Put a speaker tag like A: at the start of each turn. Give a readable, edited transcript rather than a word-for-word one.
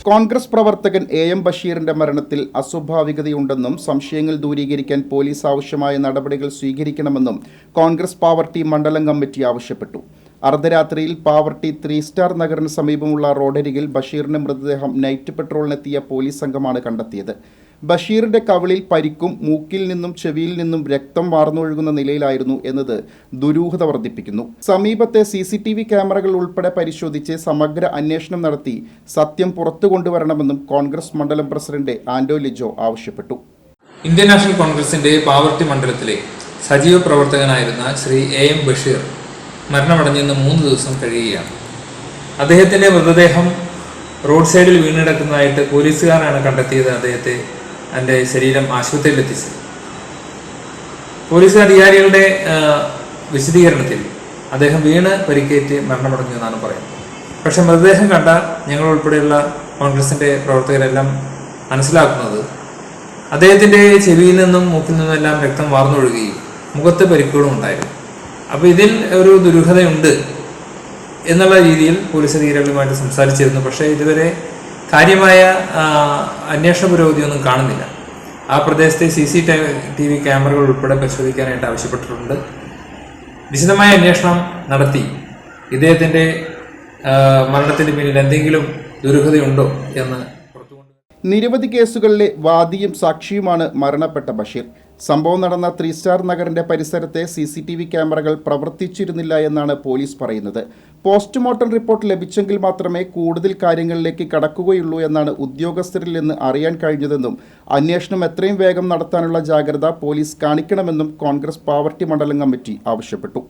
A: കോൺഗ്രസ് പ്രവർത്തകൻ എം ബഷീറിന്റെ മരണത്തിൽ അസ്വാഭാവികതയുണ്ടെന്നും സംശയങ്ങൾ ദൂരീകരിക്കാൻ പോലീസ് ആവശ്യമായ നടപടികൾ സ്വീകരിക്കണമെന്നും കോൺഗ്രസ് പാവർട്ടി മണ്ഡലം കമ്മിറ്റി ആവശ്യപ്പെട്ടു. അർദ്ധരാത്രിയിൽ പാവർട്ടി 3 സ്റ്റാർ നഗറിന് സമീപമുള്ള റോഡരികിൽ ബഷീറിന്റെ മൃതദേഹം നൈറ്റ് പെട്രോളിനെത്തിയ പോലീസ് സംഘമാണ് കണ്ടെത്തിയത്. ബഷീറിന്റെ കവിളിൽ പരിക്കും മൂക്കിൽ നിന്നും ചെവിയിൽ നിന്നും രക്തം വാർന്നൊഴുകുന്ന നിലയിലായിരുന്നു എന്നത് ദുരൂഹത വർദ്ധിപ്പിക്കുന്നു. സമീപത്തെ CCTV ക്യാമറകൾ ഉൾപ്പെടെ പരിശോധിച്ച് സമഗ്ര അന്വേഷണം നടത്തി സത്യം പുറത്തു കൊണ്ടുവരണമെന്നും കോൺഗ്രസ് മണ്ഡലം പ്രസിഡന്റ് ആന്റോ ലിജോ ആവശ്യപ്പെട്ടു.
B: ഇന്ത്യൻ നാഷണൽ കോൺഗ്രസിന്റെ പാവർട്ടി മണ്ഡലത്തിലെ സജീവ പ്രവർത്തകനായിരുന്ന ശ്രീ എം ബഷീർ മരണമടഞ്ഞെന്ന് 3 ദിവസം കഴിയുകയാണ്. അദ്ദേഹത്തിന്റെ മൃതദേഹം റോഡ് സൈഡിൽ വീണിടക്കുന്നതായിട്ട് പോലീസുകാരാണ് കണ്ടെത്തിയത്. അദ്ദേഹത്തെ അതിൻ്റെ ശരീരം ആശുപത്രിയിലെത്തിച്ചത്. പോലീസ് അധികാരികളുടെ വിശദീകരണത്തിൽ അദ്ദേഹം വീണ് പരിക്കേറ്റ് മരണമടഞ്ഞു എന്നാണ് പറയുന്നത്. പക്ഷെ മൃതദേഹം കണ്ട ഞങ്ങൾ ഉൾപ്പെടെയുള്ള കോൺഗ്രസിൻ്റെ പ്രവർത്തകരെല്ലാം മനസ്സിലാക്കുന്നത് അദ്ദേഹത്തിൻ്റെ ചെവിയിൽ നിന്നും മൂക്കിൽ നിന്നെല്ലാം രക്തം വാർന്നൊഴുകുകയും മുഖത്ത് പരിക്കുകളും ഉണ്ടായിരുന്നു. അപ്പോൾ ഇതിൽ ഒരു ദുരൂഹതയുണ്ട് എന്നുള്ള രീതിയിൽ പോലീസ് അധികാരികളുമായിട്ട് സംസാരിച്ചിരുന്നു. പക്ഷേ ഇതുവരെ കാര്യമായ അന്വേഷണ പുരോഗതിയൊന്നും കാണുന്നില്ല. ആ പ്രദേശത്തെ CCTV ക്യാമറകൾ ഉൾപ്പെടെ പരിശോധിക്കാനായിട്ട് ആവശ്യപ്പെട്ടിട്ടുണ്ട്. വിശദമായ അന്വേഷണം നടത്തി ഇദ്ദേഹത്തിൻ്റെ മരണത്തിന് പിന്നിൽ എന്തെങ്കിലും ദുരൂഹതയുണ്ടോ എന്ന്
A: നിരവധി കേസുകളിലെ വാദിയും സാക്ഷിയുമാണ് മരണപ്പെട്ട ബഷീർ. സംഭവം നടന്ന 3 സ്റ്റാർ നഗറിന്റെ പരിസരത്തെ CCTV ക്യാമറകൾ പ്രവർത്തിച്ചിരുന്നില്ല എന്നാണ് പോലീസ് പറയുന്നത്. പോസ്റ്റ്മോർട്ടം റിപ്പോർട്ട് ലഭിച്ചെങ്കിൽ മാത്രമേ കൂടുതൽ കാര്യങ്ങളിലേക്ക് കടക്കുകയുള്ളൂ എന്നാണ് ഉദ്യോഗസ്ഥരിൽ നിന്ന് അറിയാൻ കഴിഞ്ഞതെന്നും അന്വേഷണം എത്രയും വേഗം നടത്താനുള്ള ജാഗ്രത പോലീസ് കാണിക്കണമെന്നും കോൺഗ്രസ് പാവർട്ടി മണ്ഡലം കമ്മിറ്റി ആവശ്യപ്പെട്ടു.